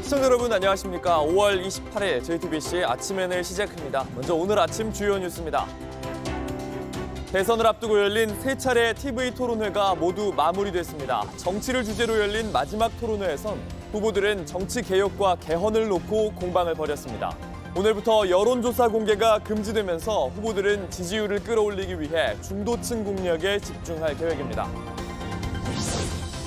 시청자 여러분 안녕하십니까. 5월 28일 JTBC 아침 N을 시작합니다. 먼저 오늘 아침 주요 뉴스입니다. 대선을 앞두고 열린 세 차례 TV 토론회가 모두 마무리됐습니다. 정치를 주제로 열린 마지막 토론회에선 후보들은 정치 개혁과 개헌을 놓고 공방을 벌였습니다. 오늘부터 여론조사 공개가 금지되면서 후보들은 지지율을 끌어올리기 위해 중도층 공략에 집중할 계획입니다.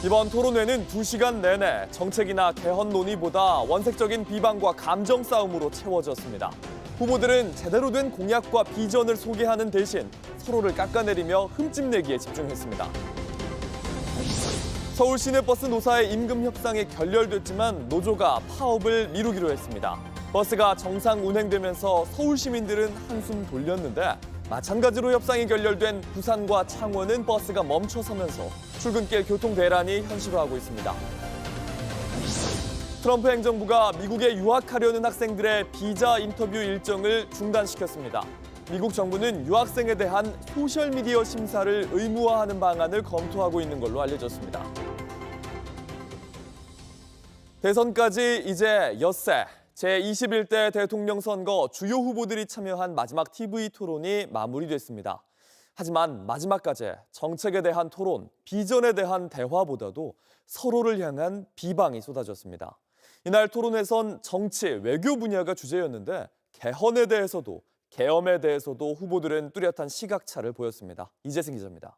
이번 토론회는 2시간 내내 정책이나 개헌 논의보다 원색적인 비방과 감정 싸움으로 채워졌습니다. 후보들은 제대로 된 공약과 비전을 소개하는 대신 서로를 깎아내리며 흠집내기에 집중했습니다. 서울 시내버스 노사의 임금 협상이 결렬됐지만 노조가 파업을 미루기로 했습니다. 버스가 정상 운행되면서 서울 시민들은 한숨 돌렸는데 마찬가지로 협상이 결렬된 부산과 창원은 버스가 멈춰서면서 출근길 교통 대란이 현실화하고 있습니다. 트럼프 행정부가 미국에 유학하려는 학생들의 비자 인터뷰 일정을 중단시켰습니다. 미국 정부는 유학생에 대한 소셜미디어 심사를 의무화하는 방안을 검토하고 있는 걸로 알려졌습니다. 대선까지 이제 엿새. 제21대 대통령 선거 주요 후보들이 참여한 마지막 TV 토론이 마무리됐습니다. 하지만 마지막까지 정책에 대한 토론, 비전에 대한 대화보다도 서로를 향한 비방이 쏟아졌습니다. 이날 토론에선 정치, 외교 분야가 주제였는데 개헌에 대해서도 계엄에 대해서도 후보들은 뚜렷한 시각차를 보였습니다. 이재승 기자입니다.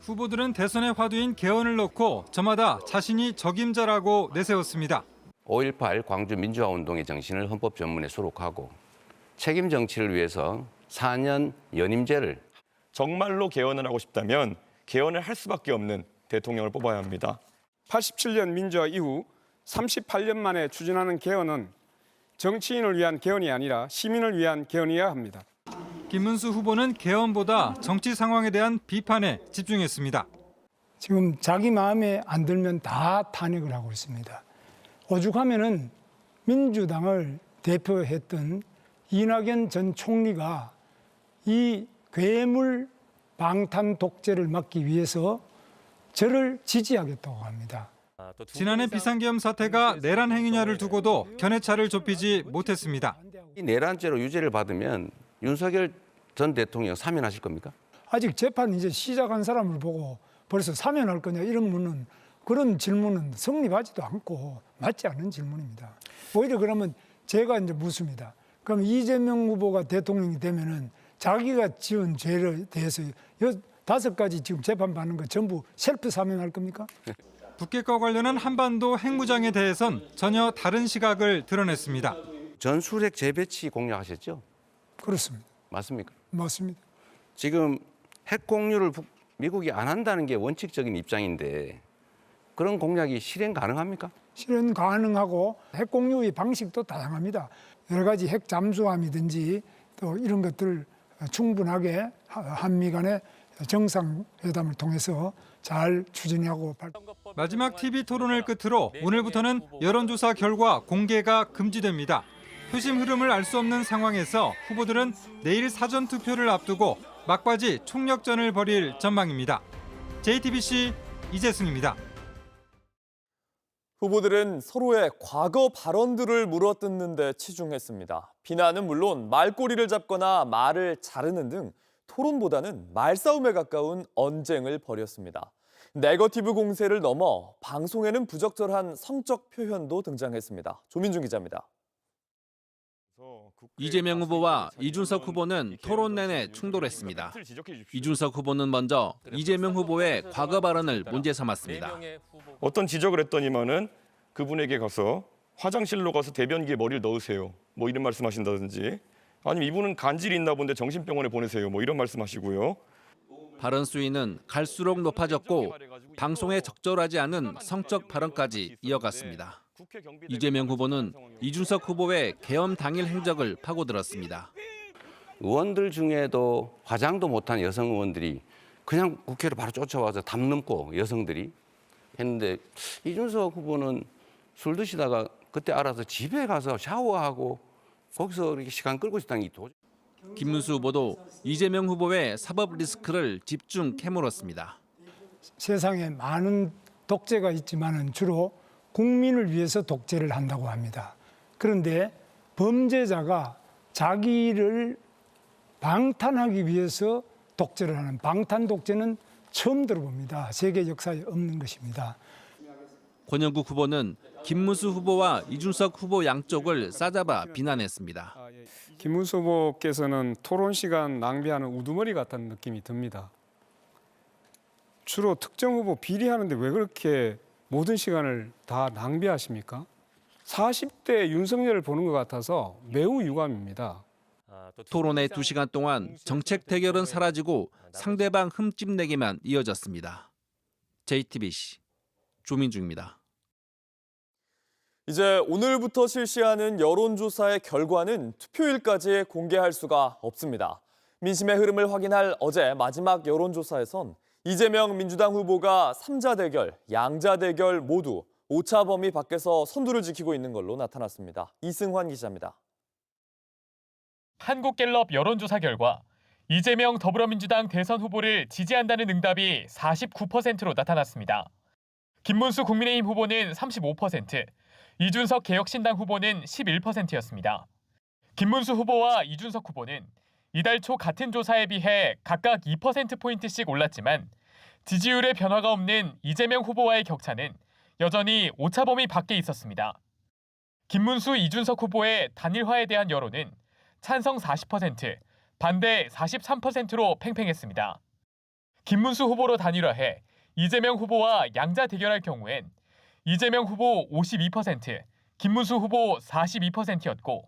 후보들은 대선의 화두인 개헌을 놓고 저마다 자신이 적임자라고 내세웠습니다. 5.18 광주 민주화운동의 정신을 헌법 전문에 수록하고 책임 정치를 위해서 4년 연임제를 정말로 개헌을 하고 싶다면 개헌을 할 수밖에 없는 대통령을 뽑아야 합니다. 87년 민주화 이후 38년 만에 추진하는 개헌은 정치인을 위한 개헌이 아니라 시민을 위한 개헌이어야 합니다. 김문수 후보는 개헌보다 정치 상황에 대한 비판에 집중했습니다. 지금 자기 마음에 안 들면 다 탄핵을 하고 있습니다. 오죽하면은 민주당을 대표했던 이낙연 전 총리가 이 괴물 방탄 독재를 막기 위해서 저를 지지하겠다고 합니다. 지난해 비상계엄 사태가 내란 행위냐를 두고도 견해차를 좁히지 못했습니다. 이 내란죄로 유죄를 받으면 윤석열 전 대통령 사면하실 겁니까? 아직 재판 이제 시작한 사람을 보고 벌써 사면할 거냐 이런 그런 질문은 성립하지도 않고 맞지 않는 질문입니다. 오히려 그러면 제가 이제 묻습니다. 그럼 이재명 후보가 대통령이 되면은 자기가 지은 죄에 대해서 5가지 지금 재판받는 거 전부 셀프 사면할 겁니까? 북핵과 관련한 한반도 핵무장에 대해선 전혀 다른 시각을 드러냈습니다. 전술핵 재배치 공략하셨죠? 그렇습니다. 맞습니까? 맞습니다. 지금 핵 공유를 미국이 안 한다는 게 원칙적인 입장인데 그런 공약이 실행 가능합니까? 실현 가능하고 핵 공유의 방식도 다양합니다. 여러 가지 핵 잠수함이든지 또 이런 것들 충분하게 한미 간의 정상회담을 통해서 잘 추진하고 마지막 TV 토론을 끝으로 오늘부터는 여론조사 결과 공개가 금지됩니다. 표심 흐름을 알 수 없는 상황에서 후보들은 내일 사전 투표를 앞두고 막바지 총력전을 벌일 전망입니다. JTBC 이재승입니다. 후보들은 서로의 과거 발언들을 물어뜯는 데 치중했습니다. 비난은 물론 말꼬리를 잡거나 말을 자르는 등 토론보다는 말싸움에 가까운 언쟁을 벌였습니다. 네거티브 공세를 넘어 방송에는 부적절한 성적 표현도 등장했습니다. 조민중 기자입니다. 이재명 후보와 이준석 후보는 토론 내내 충돌했습니다. 이준석 후보는 먼저 이재명 후보의 과거 발언을 문제 삼았습니다. 어떤 지적을 했더니만은 그분에게 가서 화장실로 가서 대변기에 머리를 넣으세요. 뭐 이런 말씀하신다든지 아니면 이분은 간질이 있나 본데 정신병원에 보내세요. 뭐 이런 말씀하시고요. 발언 수위는 갈수록 높아졌고 방송에 적절하지 않은 성적 발언까지 이어갔습니다. 이재명 후보는 이준석 후보의 계엄 당일 행적을 파고들었습니다. 의원들 중에도 화장도 못한 여성 의원들이 그냥 국회로 바로 쫓아와서 담 넘고 여성들이 했는데 이준석 후보는 술 드시다가 그때 알아서 집에 가서 샤워하고 거기서 이렇게 시간 끌고 있었다는 게 김문수 후보도 이재명 후보의 사법 리스크를 집중 캐물었습니다. 세상에 많은 독재가 있지만은 주로 국민을 위해서 독재를 한다고 합니다. 그런데 범죄자가 자기를 방탄하기 위해서 독재를 하는 방탄 독재는 처음 들어봅니다. 세계 역사에 없는 것입니다. 권영국 후보는 김문수 후보와 이준석 후보 양쪽을 싸잡아 비난했습니다. 김문수 후보께서는 토론 시간 낭비하는 우두머리 같다는 느낌이 듭니다. 주로 특정 후보 비리하는데 왜 그렇게 모든 시간을 다 낭비하십니까? 40대 윤석열을 보는 것 같아서 매우 유감입니다. 토론의 2시간 동안 정책 대결은 사라지고 상대방 흠집내기만 이어졌습니다. JTBC 조민주입니다. 이제 오늘부터 실시하는 여론조사의 결과는 투표일까지 공개할 수가 없습니다. 민심의 흐름을 확인할 어제 마지막 여론조사에선 이재명 민주당 후보가 3자 대결, 양자 대결 모두 오차 범위 밖에서 선두를 지키고 있는 걸로 나타났습니다. 이승환 기자입니다. 한국갤럽 여론조사 결과 이재명 더불어민주당 대선 후보를 지지한다는 응답이 49%로 나타났습니다. 김문수 국민의힘 후보는 35%, 이준석 개혁신당 후보는 11%였습니다. 김문수 후보와 이준석 후보는 이달 초 같은 조사에 비해 각각 2%포인트씩 올랐지만 지지율의 변화가 없는 이재명 후보와의 격차는 여전히 오차 범위 밖에 있었습니다. 김문수, 이준석 후보의 단일화에 대한 여론은 찬성 40%, 반대 43%로 팽팽했습니다. 김문수 후보로 단일화해 이재명 후보와 양자 대결할 경우엔 이재명 후보 52%, 김문수 후보 42%였고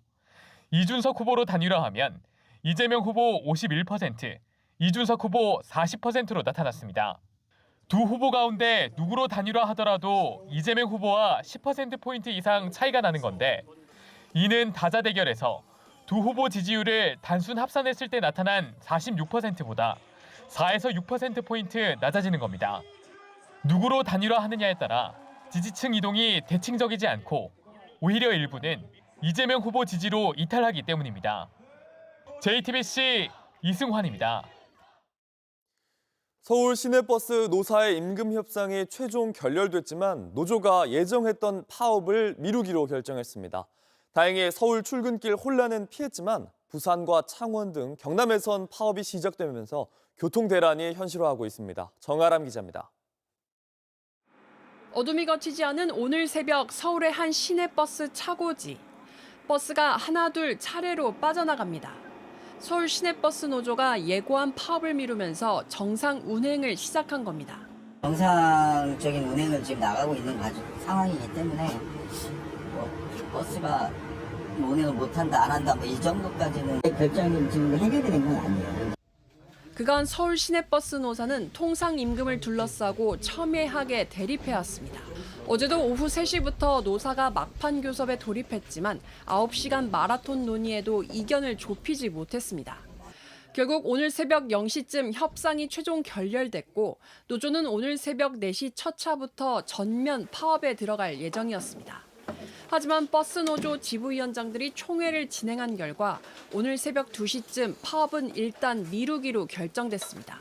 이준석 후보로 단일화하면 이재명 후보 51%, 이준석 후보 40%로 나타났습니다. 두 후보 가운데 누구로 단일화하더라도 이재명 후보와 10%포인트 이상 차이가 나는 건데 이는 다자 대결에서 두 후보 지지율을 단순 합산했을 때 나타난 46%보다 4에서 6%포인트 낮아지는 겁니다. 누구로 단일화하느냐에 따라 지지층 이동이 대칭적이지 않고 오히려 일부는 이재명 후보 지지로 이탈하기 때문입니다. JTBC 이승환입니다. 서울 시내버스 노사의 임금 협상이 최종 결렬됐지만 노조가 예정했던 파업을 미루기로 결정했습니다. 다행히 서울 출근길 혼란은 피했지만 부산과 창원 등 경남에선 파업이 시작되면서 교통 대란이 현실화하고 있습니다. 정아람 기자입니다. 어둠이 걷히지 않은 오늘 새벽 서울의 한 시내버스 차고지. 버스가 하나둘 차례로 빠져나갑니다. 서울 시내버스 노조가 예고한 파업을 미루면서 정상 운행을 시작한 겁니다. 정상적인 운행을 지금 나가고 있는 상황이기 때문에 버스가 운행을 못한다, 안 한다, 이 정도까지는 결정이 지금 해결이 된 건 아니에요. 그간 서울 시내버스 노사는 통상 임금을 둘러싸고 첨예하게 대립해왔습니다. 어제도 오후 3시부터 노사가 막판 교섭에 돌입했지만 9시간 마라톤 논의에도 이견을 좁히지 못했습니다. 결국 오늘 새벽 0시쯤 협상이 최종 결렬됐고 노조는 오늘 새벽 4시 첫 차부터 전면 파업에 들어갈 예정이었습니다. 하지만 버스 노조 지부위원장들이 총회를 진행한 결과 오늘 새벽 2시쯤 파업은 일단 미루기로 결정됐습니다.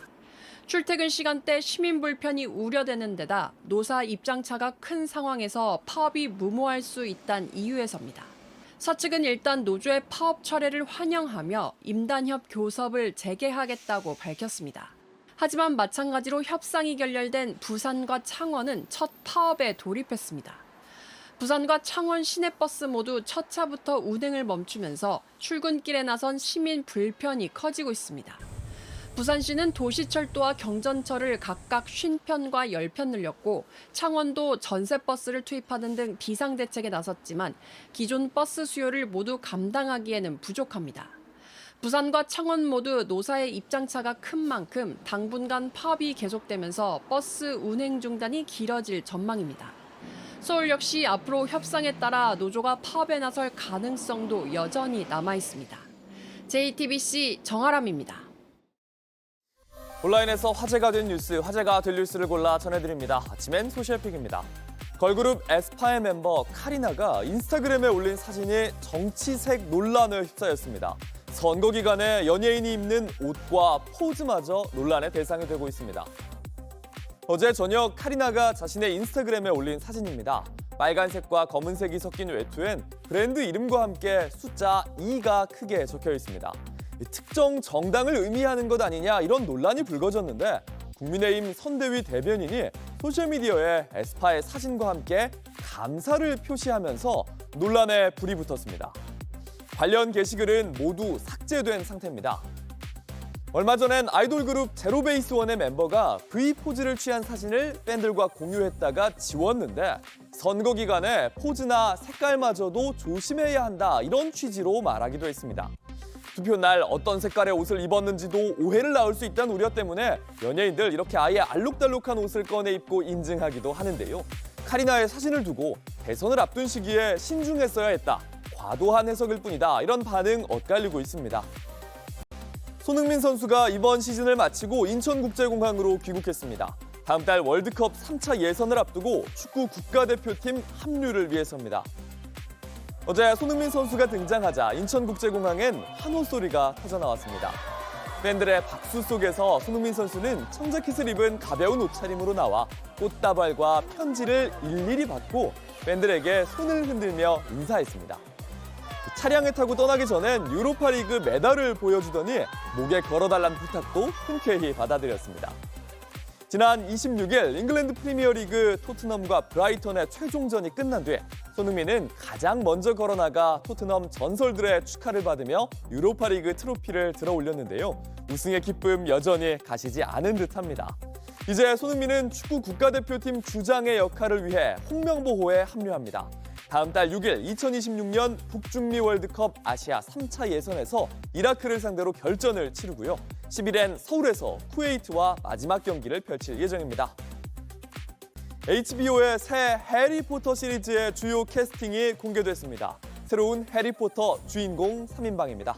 출퇴근 시간대 시민 불편이 우려되는 데다 노사 입장차가 큰 상황에서 파업이 무모할 수 있다는 이유에서입니다. 사측은 일단 노조의 파업 철회를 환영하며 임단협 교섭을 재개하겠다고 밝혔습니다. 하지만 마찬가지로 협상이 결렬된 부산과 창원은 첫 파업에 돌입했습니다. 부산과 창원 시내버스 모두 첫 차부터 운행을 멈추면서 출근길에 나선 시민 불편이 커지고 있습니다. 부산시는 도시철도와 경전철을 각각 50편과 10편 늘렸고 창원도 전세버스를 투입하는 등 비상대책에 나섰지만 기존 버스 수요를 모두 감당하기에는 부족합니다. 부산과 창원 모두 노사의 입장차가 큰 만큼 당분간 파업이 계속되면서 버스 운행 중단이 길어질 전망입니다. 서울 역시 앞으로 협상에 따라 노조가 파업에 나설 가능성도 여전히 남아 있습니다. JTBC 정아람입니다. 온라인에서 화제가 된 뉴스, 화제가 될 뉴스를 골라 전해드립니다. 아침엔 소셜픽입니다. 걸그룹 에스파의 멤버 카리나가 인스타그램에 올린 사진이 정치색 논란을 휩싸였습니다. 선거 기간에 연예인이 입는 옷과 포즈마저 논란의 대상이 되고 있습니다. 어제 저녁 카리나가 자신의 인스타그램에 올린 사진입니다. 빨간색과 검은색이 섞인 외투엔 브랜드 이름과 함께 숫자 2가 크게 적혀 있습니다. 특정 정당을 의미하는 것 아니냐 이런 논란이 불거졌는데 국민의힘 선대위 대변인이 소셜미디어에 에스파의 사진과 함께 감사를 표시하면서 논란에 불이 붙었습니다. 관련 게시글은 모두 삭제된 상태입니다. 얼마 전엔 아이돌 그룹 제로베이스원의 멤버가 V 포즈를 취한 사진을 팬들과 공유했다가 지웠는데 선거 기간에 포즈나 색깔마저도 조심해야 한다 이런 취지로 말하기도 했습니다. 투표 날 어떤 색깔의 옷을 입었는지도 오해를 낳을 수 있다는 우려 때문에 연예인들 이렇게 아예 알록달록한 옷을 꺼내 입고 인증하기도 하는데요. 카리나의 사진을 두고 대선을 앞둔 시기에 신중했어야 했다. 과도한 해석일 뿐이다. 이런 반응 엇갈리고 있습니다. 손흥민 선수가 이번 시즌을 마치고 인천국제공항으로 귀국했습니다. 다음 달 월드컵 3차 예선을 앞두고 축구 국가대표팀 합류를 위해서입니다. 어제 손흥민 선수가 등장하자 인천국제공항엔 환호 소리가 터져나왔습니다. 팬들의 박수 속에서 손흥민 선수는 청자켓을 입은 가벼운 옷차림으로 나와 꽃다발과 편지를 일일이 받고 팬들에게 손을 흔들며 인사했습니다. 차량에 타고 떠나기 전엔 유로파리그 메달을 보여주더니 목에 걸어달라는 부탁도 흔쾌히 받아들였습니다. 지난 26일 잉글랜드 프리미어리그 토트넘과 브라이턴의 최종전이 끝난 뒤 손흥민은 가장 먼저 걸어나가 토트넘 전설들의 축하를 받으며 유로파리그 트로피를 들어 올렸는데요. 우승의 기쁨 여전히 가시지 않은 듯합니다. 이제 손흥민은 축구 국가대표팀 주장의 역할을 위해 홍명보호에 합류합니다. 다음 달 6일 2026년 북중미 월드컵 아시아 3차 예선에서 이라크를 상대로 결전을 치르고요. 10일엔 서울에서 쿠웨이트와 마지막 경기를 펼칠 예정입니다. HBO의 새 해리포터 시리즈의 주요 캐스팅이 공개됐습니다. 새로운 해리포터 주인공 3인방입니다.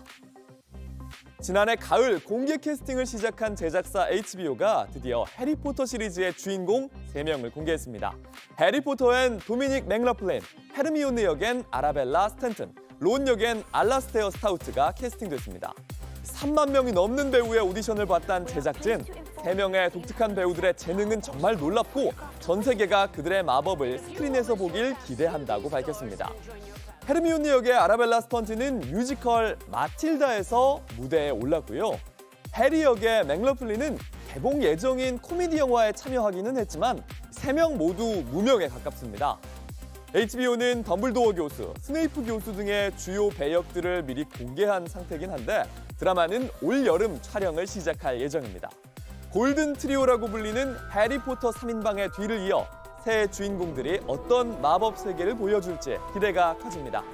지난해 가을 공개 캐스팅을 시작한 제작사 HBO가 드디어 해리포터 시리즈의 주인공 3명을 공개했습니다. 해리포터엔 도미닉 맥러플린, 헤르미온느 역엔 아라벨라 스탠튼, 론 역엔 알라스테어 스타우트가 캐스팅됐습니다. 3만 명이 넘는 배우의 오디션을 봤다는 제작진, 3명의 독특한 배우들의 재능은 정말 놀랍고 전 세계가 그들의 마법을 스크린에서 보길 기대한다고 밝혔습니다. 헤르미온느 역의 아라벨라 스턴트는 뮤지컬 마틸다에서 무대에 올랐고요. 해리 역의 맥러플린은 개봉 예정인 코미디 영화에 참여하기는 했지만 3명 모두 무명에 가깝습니다. HBO는 덤블도어 교수, 스네이프 교수 등의 주요 배역들을 미리 공개한 상태긴 한데 드라마는 올 여름 촬영을 시작할 예정입니다. 골든 트리오라고 불리는 해리포터 3인방의 뒤를 이어 새 주인공들이 어떤 마법 세계를 보여줄지 기대가 커집니다.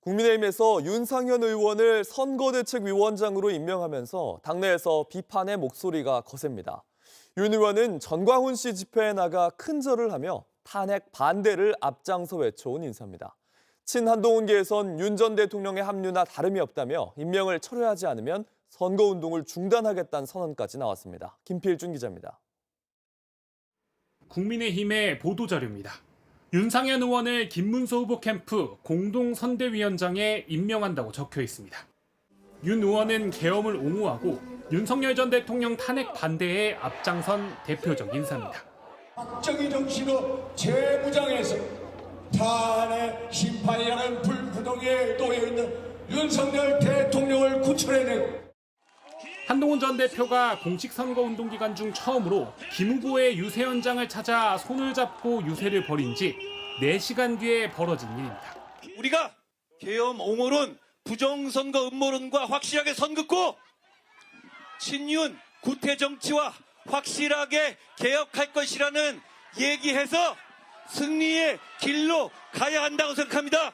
국민의힘에서 윤상현 의원을 선거대책위원장으로 임명하면서 당내에서 비판의 목소리가 거셉니다. 윤 의원은 전광훈 씨 집회에 나가 큰 절을 하며 탄핵 반대를 앞장서 외쳐온 인사입니다. 친한동훈계에선 윤 전 대통령의 합류나 다름이 없다며 임명을 철회하지 않으면 선거운동을 중단하겠다는 선언까지 나왔습니다. 김필준 기자입니다. 국민의힘의 보도자료입니다. 윤상현 의원을 김문수 후보 캠프 공동선대위원장에 임명한다고 적혀 있습니다. 윤 의원은 계엄을 옹호하고 윤석열 전 대통령 탄핵 반대에 앞장선 대표적 인사입니다. 박정희 정신으로 재무장해서 탄핵 심판이라는 불구덩이에 놓여있는 윤석열 대통령을 구출해내고 한동훈 전 대표가 공식 선거운동 기간 중 처음으로 김 후보의 유세 현장을 찾아 손을 잡고 유세를 벌인 지 4시간 뒤에 벌어진 일입니다. 우리가 계엄 옹호론, 부정선거 음모론과 확실하게 선긋고 친윤 구태 정치와 확실하게 개혁할 것이라는 얘기해서 승리의 길로 가야 한다고 생각합니다.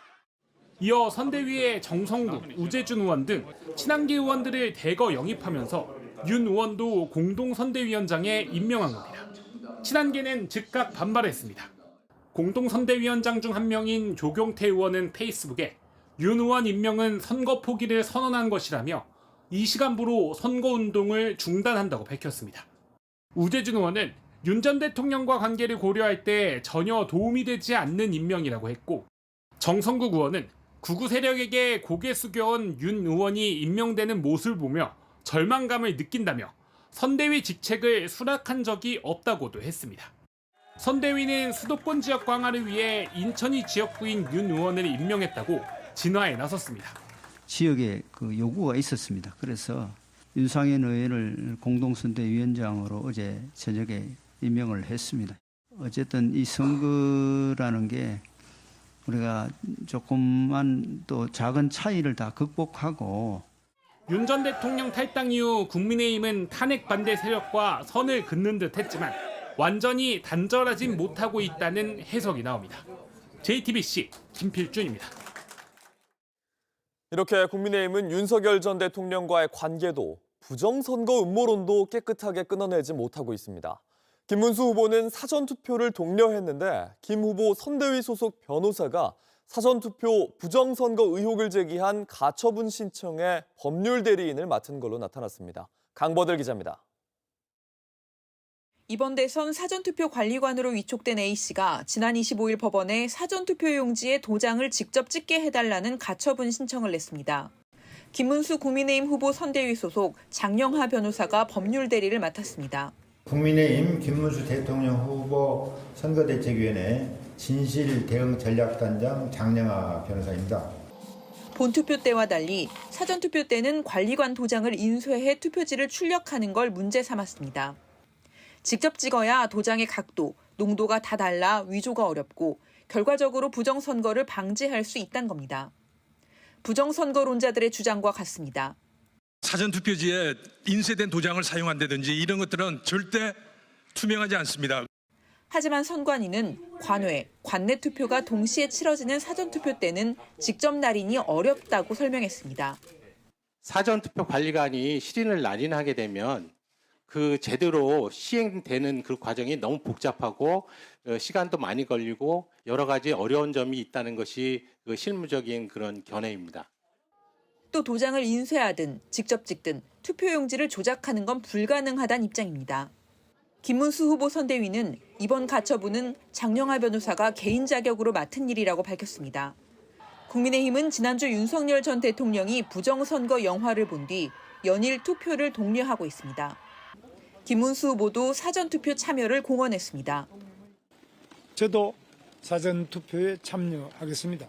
이어 선대위의 정성국, 우재준 의원 등 친한계 의원들을 대거 영입하면서 윤 의원도 공동선대위원장에 임명한 겁니다. 친한계는 즉각 반발했습니다. 공동선대위원장 중 한 명인 조경태 의원은 페이스북에 윤 의원 임명은 선거 포기를 선언한 것이라며 이 시간부로 선거운동을 중단한다고 밝혔습니다. 우재준 의원은 윤 전 대통령과 관계를 고려할 때 전혀 도움이 되지 않는 임명이라고 했고, 정성국 의원은 극우 세력에게 고개 숙여온 윤 의원이 임명되는 모습을 보며 절망감을 느낀다며 선대위 직책을 수락한 적이 없다고도 했습니다. 선대위는 수도권 지역 강화를 위해 인천이 지역구인 윤 의원을 임명했다고 진화에 나섰습니다. 지역에 그 요구가 있었습니다. 그래서 윤상현 의원을 공동선대위원장으로 어제 저녁에 임명을 했습니다. 어쨌든 이 선거라는 게 우리가 조금만 또 작은 차이를 다 극복하고 윤 전 대통령 탈당 이후 국민의힘은 탄핵 반대 세력과 선을 긋는 듯 했지만 완전히 단절하진 못하고 있다는 해석이 나옵니다. JTBC 김필준입니다. 이렇게 국민의힘은 윤석열 전 대통령과의 관계도 부정선거 음모론도 깨끗하게 끊어내지 못하고 있습니다. 김문수 후보는 사전투표를 독려했는데 김 후보 선대위 소속 변호사가 사전투표 부정선거 의혹을 제기한 가처분 신청에 법률 대리인을 맡은 걸로 나타났습니다. 강버들 기자입니다. 이번 대선 사전투표 관리관으로 위촉된 A씨가 지난 25일 법원에 사전투표 용지에 도장을 직접 찍게 해달라는 가처분 신청을 냈습니다. 김문수 국민의힘 후보 선대위 소속 장영하 변호사가 법률 대리를 맡았습니다. 국민의힘 김문수 대통령 후보 선거대책위원회 진실대응전략단장 장영하 변호사입니다. 본투표 때와 달리 사전투표 때는 관리관 도장을 인쇄해 투표지를 출력하는 걸 문제 삼았습니다. 직접 찍어야 도장의 각도, 농도가 다 달라 위조가 어렵고 결과적으로 부정선거를 방지할 수 있다는 겁니다. 부정선거론자들의 주장과 같습니다. 사전투표지에 인쇄된 도장을 사용한다든지 이런 것들은 절대 투명하지 않습니다. 하지만 선관위는 관외, 관내 투표가 동시에 치러지는 사전투표 때는 직접 날인이 어렵다고 설명했습니다. 사전투표 관리관이 실인을 날인하게 되면 그 제대로 시행되는 그 과정이 너무 복잡하고 시간도 많이 걸리고 여러 가지 어려운 점이 있다는 것이 그 실무적인 그런 견해입니다. 또 도장을 인쇄하든 직접 찍든 투표용지를 조작하는 건 불가능하다는 입장입니다. 김문수 후보 선대위는 이번 가처분은 장영하 변호사가 개인 자격으로 맡은 일이라고 밝혔습니다. 국민의힘은 지난주 윤석열 전 대통령이 부정선거 영화를 본 뒤 연일 투표를 독려하고 있습니다. 김문수 후보도 사전투표 참여를 공언했습니다. 저도 사전투표에 참여하겠습니다.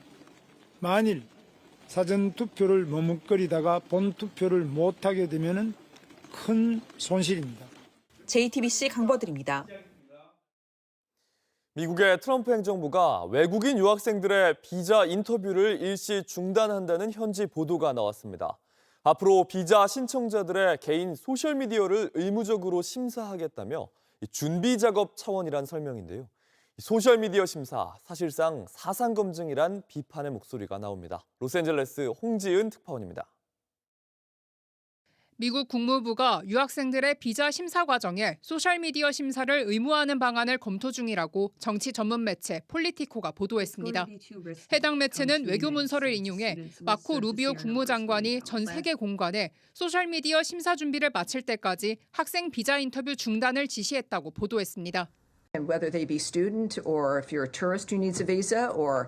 만일 사전투표를 머뭇거리다가 본투표를 못하게 되면 큰 손실입니다. JTBC 강버들입니다. 미국의 트럼프 행정부가 외국인 유학생들의 비자 인터뷰를 일시 중단한다는 현지 보도가 나왔습니다. 앞으로 비자 신청자들의 개인 소셜미디어를 의무적으로 심사하겠다며 준비 작업 차원이란 설명인데요. 소셜미디어 심사, 사실상 사상 검증이란 비판의 목소리가 나옵니다. 로스앤젤레스 홍지은 특파원입니다. 미국 국무부가 유학생들의 비자 심사 과정에 소셜미디어 심사를 의무화하는 방안을 검토 중이라고 정치 전문 매체 폴리티코가 보도했습니다. 해당 매체는 외교 문서를 인용해 마코 루비오 국무장관이 전 세계 공관에 소셜미디어 심사 준비를 마칠 때까지 학생 비자 인터뷰 중단을 지시했다고 보도했습니다. Whether they be student or if you're a tourist who needs a visa or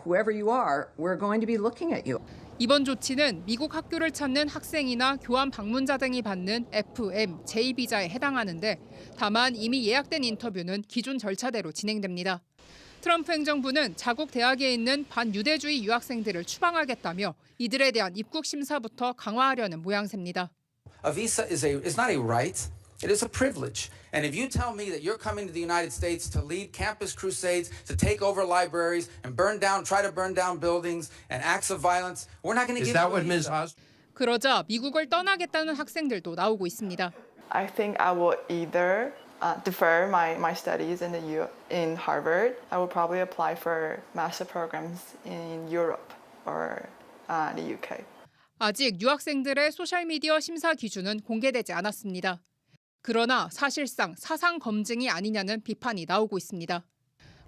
whoever you are, we're going to be looking at you. 이번 조치는 미국 학교를 찾는 학생이나 교환 방문자 등이 받는 FM, J비자에 해당하는데 다만 이미 예약된 인터뷰는 기존 절차대로 진행됩니다. 트럼프 행정부는 자국 대학에 있는 반유대주의 유학생들을 추방하겠다며 이들에 대한 입국 심사부터 강화하려는 모양새입니다. A visa is not a right. It is a privilege. And if you tell me that you're coming to the United States to lead campus crusades, to take over libraries and try to burn down buildings and acts of violence, we're not going to give you a visa. 그러자 미국을 떠나겠다는 학생들도 나오고 있습니다. I think I will either defer my studies in Harvard. I will probably apply for master programs in Europe or the UK. 아직 유학생들의 소셜미디어 심사 기준은 공개되지 않았습니다. 그러나 사실상 사상 검증이 아니냐는 비판이 나오고 있습니다.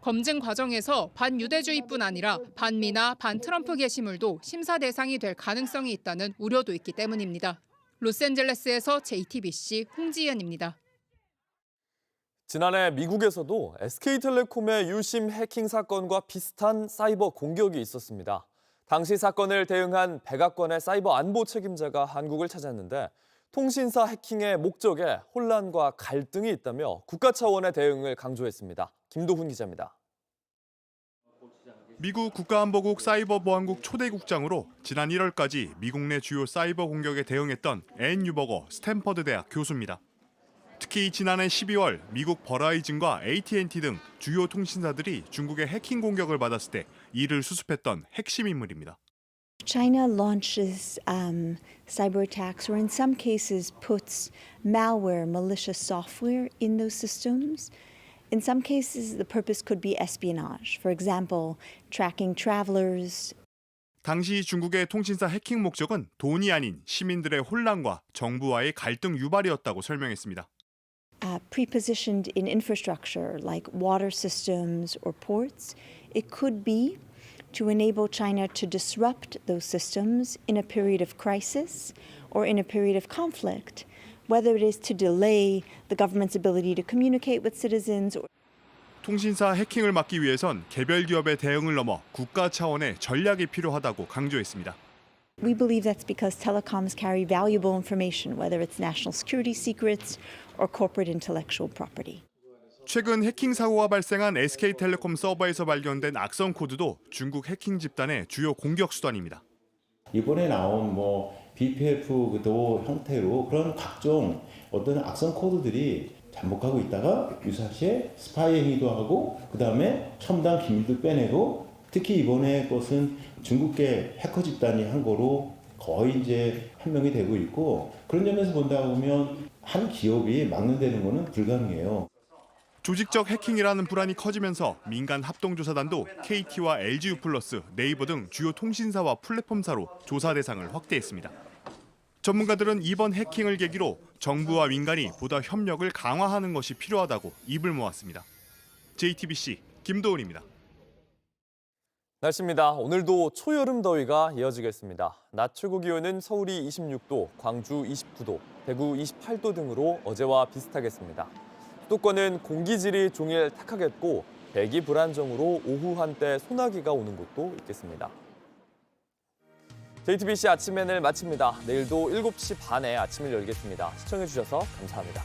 검증 과정에서 반유대주의뿐 아니라 반미나 반트럼프 게시물도 심사 대상이 될 가능성이 있다는 우려도 있기 때문입니다. 로스앤젤레스에서 JTBC 홍지연입니다. 지난해 미국에서도 SK텔레콤의 유심 해킹 사건과 비슷한 사이버 공격이 있었습니다. 당시 사건을 대응한 백악관의 사이버 안보 책임자가 한국을 찾았는데 통신사 해킹의 목적에 혼란과 갈등이 있다며 국가 차원의 대응을 강조했습니다. 김도훈 기자입니다. 미국 국가안보국 사이버보안국 초대국장으로 지난 1월까지 미국 내 주요 사이버 공격에 대응했던 앤 유버거 스탠퍼드 대학 교수입니다. 특히 지난해 12월 미국 버라이즌과 AT&T 등 주요 통신사들이 중국의 해킹 공격을 받았을 때 이를 수습했던 핵심 인물입니다. China launches cyber attacks or in some cases puts malware, malicious software in those systems. In some cases, the purpose could be espionage. For example, tracking travelers. 당시 중국의 통신사 해킹 목적은 돈이 아닌 시민들의 혼란과 정부와의 갈등 유발이었다고 설명했습니다. Pre-positioned in infrastructure like water systems or ports, it could be to enable China to disrupt those systems in a period of crisis or in a period of conflict, whether it is to delay the government's ability to communicate with citizens. 통신사 해킹을 막기 위해선 개별 기업의 대응을 넘어 국가 차원의 전략이 필요하다고 강조했습니다. We believe that's because telecoms carry valuable information, whether it's national security secrets or corporate intellectual property. 최근 해킹 사고가 발생한 SK텔레콤 서버에서 발견된 악성 코드도 중국 해킹 집단의 주요 공격 수단입니다. 이번에 나온 BPF 형태로 그런 각종 어떤 악성 코드들이 잠복하고 있다가 유사시에 스파이 행위도 하고 그다음에 첨단 기밀도 빼내고 특히 이번에 것은 중국계 해커 집단이 한 거로 거의 이제 판명이 되고 있고 그런 점에서 본다 보면 한 기업이 막는다는 거는 불가능해요. 조직적 해킹이라는 불안이 커지면서 민간 합동조사단도 KT와 LGU+, 네이버 등 주요 통신사와 플랫폼사로 조사 대상을 확대했습니다. 전문가들은 이번 해킹을 계기로 정부와 민간이 보다 협력을 강화하는 것이 필요하다고 입을 모았습니다. JTBC 김도훈입니다. 날씨입니다. 오늘도 초여름 더위가 이어지겠습니다. 낮 최고 기온은 서울이 26도, 광주 29도, 대구 28도 등으로 어제와 비슷하겠습니다. 수도권은 공기질이 종일 탁하겠고 대기 불안정으로 오후 한때 소나기가 오는 곳도 있겠습니다. JTBC 아침엔을 마칩니다. 내일도 7시 반에 아침을 열겠습니다. 시청해주셔서 감사합니다.